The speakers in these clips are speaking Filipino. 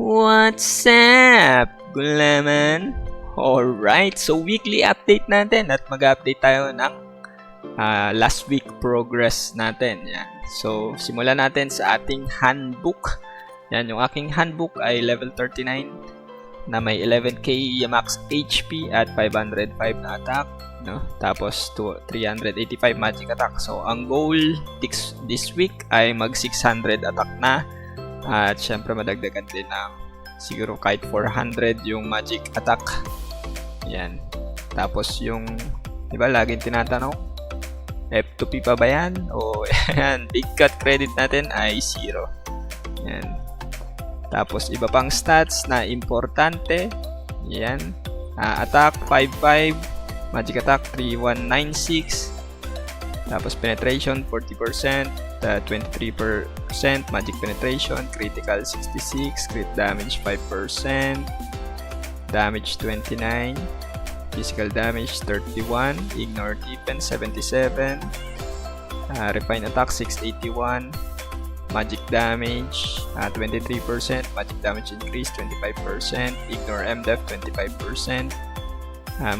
What's up, gulaman? Alright, so weekly update natin at mag-update tayo ng last week progress natin. Yan. So, simulan natin sa ating handbook. Yan, yung aking handbook ay level 39 na may 11k max HP at 505 na attack. No? Tapos 385 magic attack. So, ang goal this week ay mag 600 attack na. At syempre madagdagan din ng siguro kahit 400 yung magic attack. Yan. Tapos yung, di ba laging tinatanong, F2P pa ba yan? O yan, big cut credit natin ay 0. Yan. Tapos iba pang stats na importante. Yan. Attack 55, magic attack 3196. Tapos penetration 40%, 23% magic penetration, critical 66, crit damage 5%, damage 29, physical damage 31, ignore defense 77, refine attack 681, magic damage 23%, magic damage increase 25%, ignore MDEF 25%,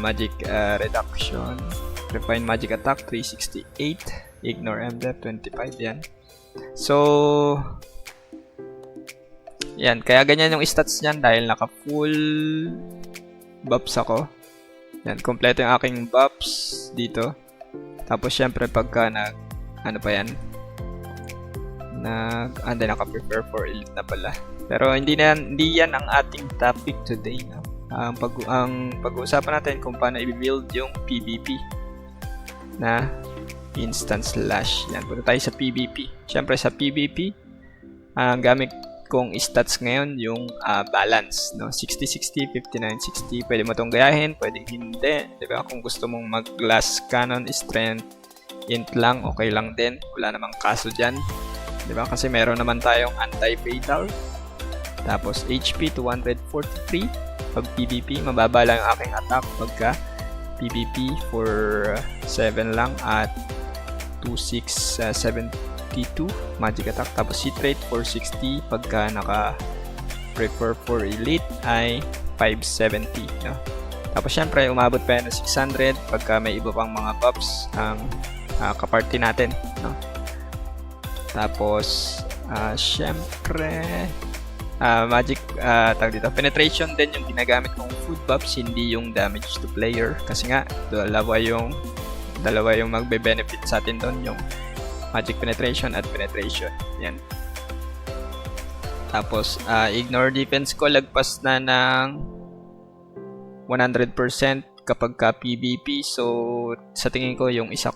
magic reduction, refine magic attack 368, ignore MDEF 25. Yan. So, yan. Kaya ganyan yung stats niyan dahil naka full buffs ako. Yan. Kompleto yung aking buffs dito. Tapos syempre pagka ano pa yan? Naka-prepare for elite na pala. Pero hindi yan ang ating topic today. No? Ang pag-uusapan natin kung paano i-build yung PvP na instance slash. Yan, punta tayo sa PvP. Siyempre sa PvP, ang gamit kong stats ngayon yung balance, no? 60-60, 59-60. Pwede mo itong gayahin, pwede hindi. Diba? Kung gusto mong mag-glass cannon, strength, int lang, okay lang din. Wala namang kaso dyan. Diba? Kasi meron naman tayong anti-fatal. Tapos HP 243. Pag PvP, mababa lang yung aking attack pagka PvP for 7 lang at 2672 magic attack. Tapos hit rate 460 pagka naka-prefer for elite ay 570. No? Tapos syempre umabot pa yan ng 600 pagka may iba pang mga buffs ang kaparty natin. No? Tapos syempre magic tag dito, penetration din yung ginagamit kong food buffs, hindi yung damage to player kasi nga dalawa yung magbe-benefit sa atin doon, yung magic penetration at penetration. Yan. Tapos ignore defense ko lagpas na ng 100% kapag ka PvP. So sa tingin ko yung isa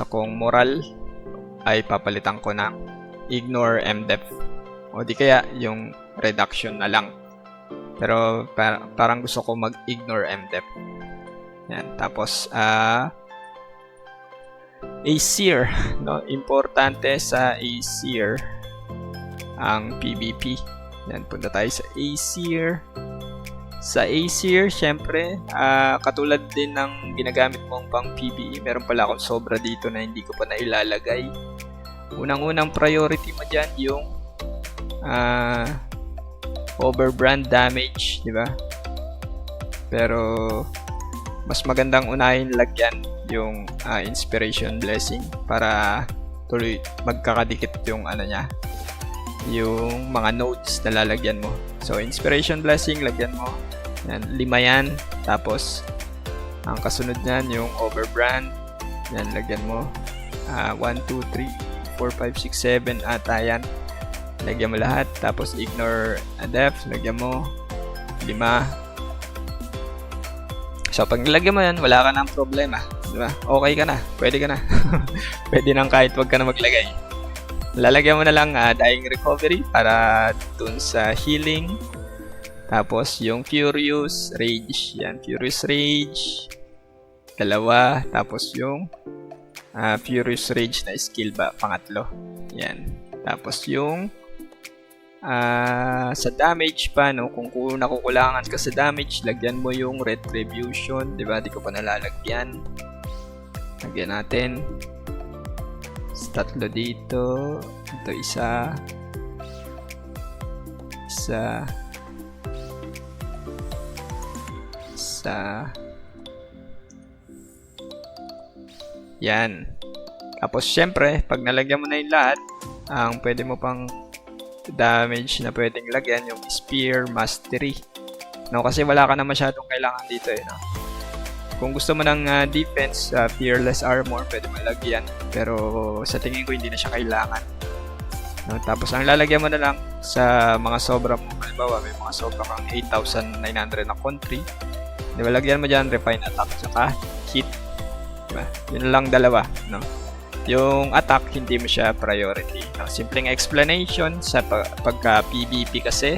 kong moral ay papalitan ko ng ignore MDEF o di kaya yung reduction na lang. Pero parang gusto ko mag-ignore MDEF. Yan. Tapos Aesir, no? Importante sa Aesir ang PvP. Yan, punta tayo sa Aesir. Sa Aesir, syempre, katulad din ng ginagamit mong pang PvE, meron pala akong sobra dito na hindi ko pa nailalagay. Unang-unang priority mo dyan yung overbrand damage, di ba? Pero mas magandang unahin lagyan yung inspiration blessing para tuloy magkakadikit yung ano niya, yung mga nodes na lalagyan mo. So inspiration blessing lagyan mo yan, 5 yan. Tapos ang kasunod niyan yung overbrand yan, lagyan mo 1, 2, 3, 4, 5, 6, 7 ata yan, lagyan mo lahat. Tapos ignore depth, lagyan mo 5. So, pag nilagyan mo yan, wala ka ng problema. Diba? Okay ka na. Pwede ka na. Pwede nang kahit wag ka na maglagay. Lalagyan mo na lang Dying Recovery para dun sa healing. Tapos, yung Furious Rage. Yan, Furious Rage. 2. Tapos, yung Furious Rage na skill ba? Pangatlo. Yan. Tapos, yung sa damage pa, no, kung nakukulangan ka sa damage, lagyan mo yung Retribution, di ba? Di ko pa nalalagyan. Lagyan natin. Tatlo dito. Ito isa. Yan. Tapos syempre, pag nalagyan mo na yung lahat, ang pwede mo pang damage na pwedeng lagyan yung Spear Mastery. No, kasi wala ka na masyadong kailangan dito eh, no. Kung gusto mo ng defense, Fearless Armor, pwede mo lagyan. Pero sa tingin ko hindi na siya kailangan. No, tapos ang lalagyan mo na lang sa mga sobra mo, halimbawa may mga sobra kang 8,900 na country. Di ba, lagyan mo dyan Refine Attack tsaka Hit. Diba? Yun lang dalawa, no. Yung attack, hindi mo siya priority. No? Simpleng explanation sa pagka PvP kasi,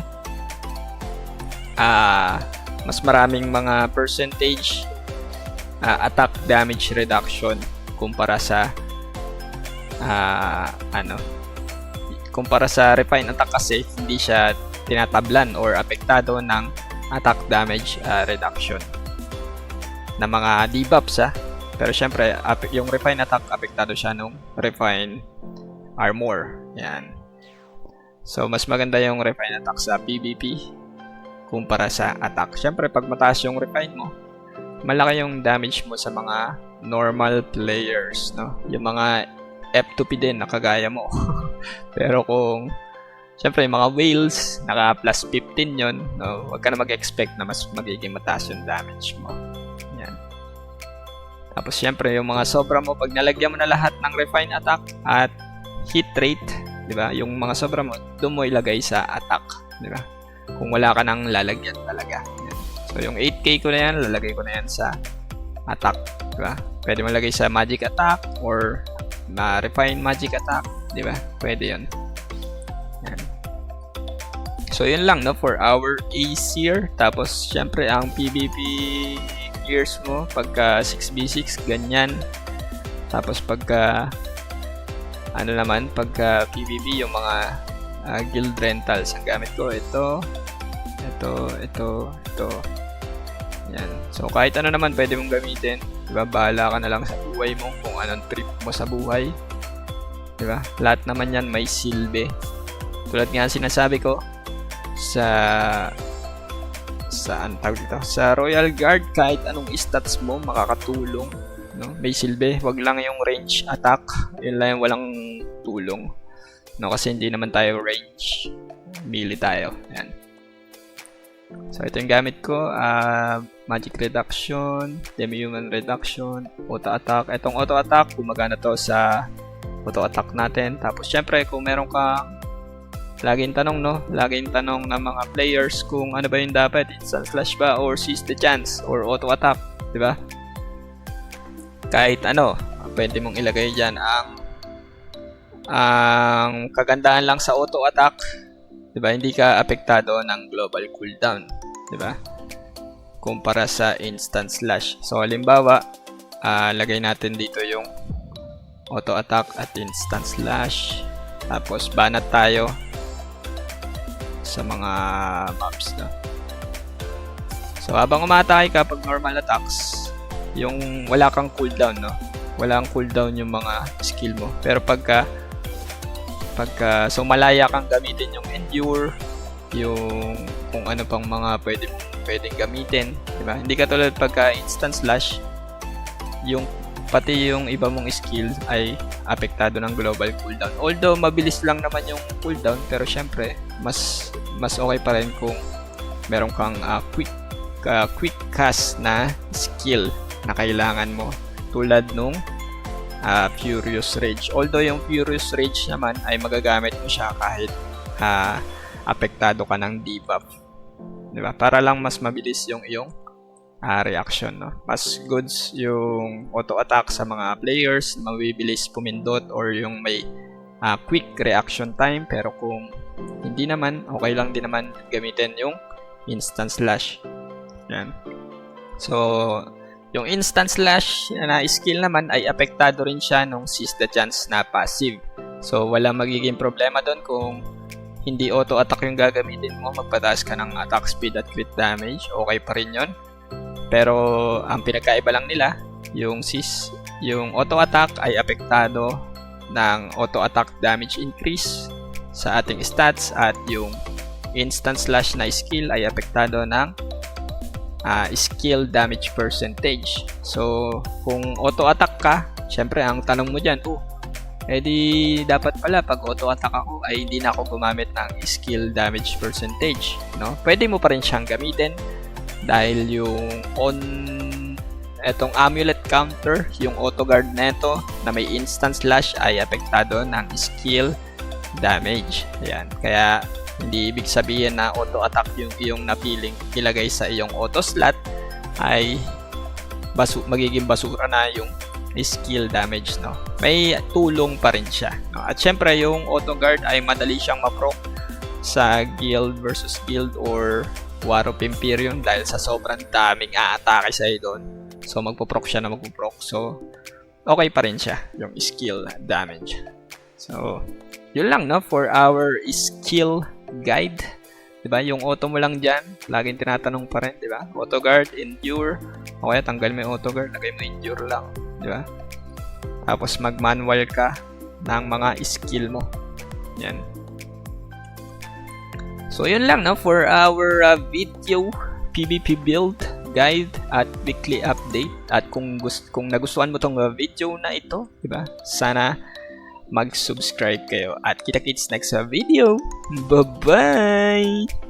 mas maraming mga percentage attack damage reduction kumpara sa kumpara sa Refine Attack kasi hindi siya tinatablan or apektado ng attack damage reduction na mga debuffs Pero syempre, yung Refine Attack, apektado siya nung Refine Armor. Yan. So, mas maganda yung Refine Attack sa PvP kumpara sa attack. Syempre, pag mataas yung Refine mo, malaki yung damage mo sa mga normal players, no? Yung mga F2P din na kagaya mo. Pero kung, syempre, yung mga whales, naka plus 15 yun, no? Huwag ka na mag-expect na mas magiging mataas yung damage mo. Tapos syempre yung mga sobra mo, pag nalagyan mo na lahat ng Refine Attack at Hit Rate, di ba? Yung mga sobra mo, doon mo ilagay sa attack, di ba? Kung wala ka nang lalagyan talaga. Yan. So yung 8k ko na yan, lalagay ko na yan sa attack, di ba? Pwede mo lagay sa Magic Attack or Refine Magic Attack, di ba? Pwede yun. Yan. So yun lang, no, for our Aesir. Tapos syempre ang PvP gears mo pagka 6v6 ganyan. Tapos pagka pagka PvP yung mga guild rentals ang gamit ko, ito. Yan. So kahit ano naman pwede mong gamitin, diba? Bahala ka na lang sa buhay mo kung anong trip mo sa buhay, diba? Lahat naman yan may silbi. Tulad nga sinasabi ko sa Royal Guard, kahit anong stats mo makakatulong, no? May silbi, wag lang yung range attack, yun lang yung walang tulong, no? Kasi hindi naman tayo range, melee tayo. Yan. So ito yung gamit ko, magic reduction, demi-human reduction, auto attack. Itong auto attack, gumagana to sa auto attack natin. Tapos syempre kung meron kang laging tanong ng mga players kung ano ba yung dapat, instant flash ba or seize the chance or auto attack, di ba? Kahit ano, pwede mong ilagay diyan ang kagandahan lang sa auto attack, di ba? Hindi ka apektado ng global cooldown, di ba? Kumpara sa instant slash. So halimbawa, lagay natin dito yung auto attack at instant slash. Tapos banat tayo. sa mga mobs, no? So, habang umatake ka pag normal attacks, yung wala kang cooldown, no? Walang cooldown yung mga skill mo. Pero pagka so malaya kang gamitin yung endure, yung kung ano pang mga pwedeng gamitin, di ba? Hindi katulad pagka instant slash, yung pati yung iba mong skill ay apektado ng global cooldown. Although mabilis lang naman yung cooldown, pero syempre mas okay pa rin kung meron kang quick cast na skill na kailangan mo, tulad nung Furious Rage. Although yung Furious Rage naman ay magagamit mo siya kahit apektado ka ng debuff, di ba? Para lang mas mabilis yung iyong reaction, no? Mas goods yung auto attack sa mga players, mabibilis pumindot, or yung may quick reaction time. Pero kung hindi naman, okay lang din naman gamitin yung instant slash. Yan. So, yung instant slash na skill naman ay apektado rin siya nung seize the chance na passive. So, wala magiging problema doon kung hindi auto-attack yung gagamitin mo. Magpataas ka ng attack speed at crit damage, okay pa rin yun. Pero, ang pinagkaiba lang nila, yung auto-attack ay apektado ng auto-attack damage increase sa ating stats, at yung instant slash na skill ay apektado ng skill damage percentage. So, kung auto-attack ka, syempre ang tanong mo dyan, edi dapat pala pag auto-attack ako ay hindi na ako gumamit ng skill damage percentage, no? Pwede mo pa rin siyang gamitin dahil yung etong amulet counter, yung auto guard neto na may instant slash ay apektado ng skill damage. Ayan. Kaya hindi ibig sabihin na auto-attack yung iyong napiling ilagay sa iyong auto slot ay magiging basura na yung skill damage, no? May tulong pa rin siya, no? At syempre, yung auto guard ay madali siyang ma-proc sa guild versus guild or War of Empyrean dahil sa sobrang daming aatake sa'yo doon. So, magpo-proc siya na magpo-proc. So, okay pa rin siya yung skill damage. So, yun lang, no? For our skill guide, diba? Yung auto mo lang dyan, laging tinatanong pa rin, diba? Auto guard, endure, o kaya tanggal mo yung auto guard, lagay mo endure lang, diba? Tapos mag-manual ka ng mga skill mo. Yan. So yun lang, no, for our video PvP build guide at weekly update. At kung nagustuhan mo tong video na ito, diba? Sana mag-subscribe kayo at kita-kits next video. Bye-bye!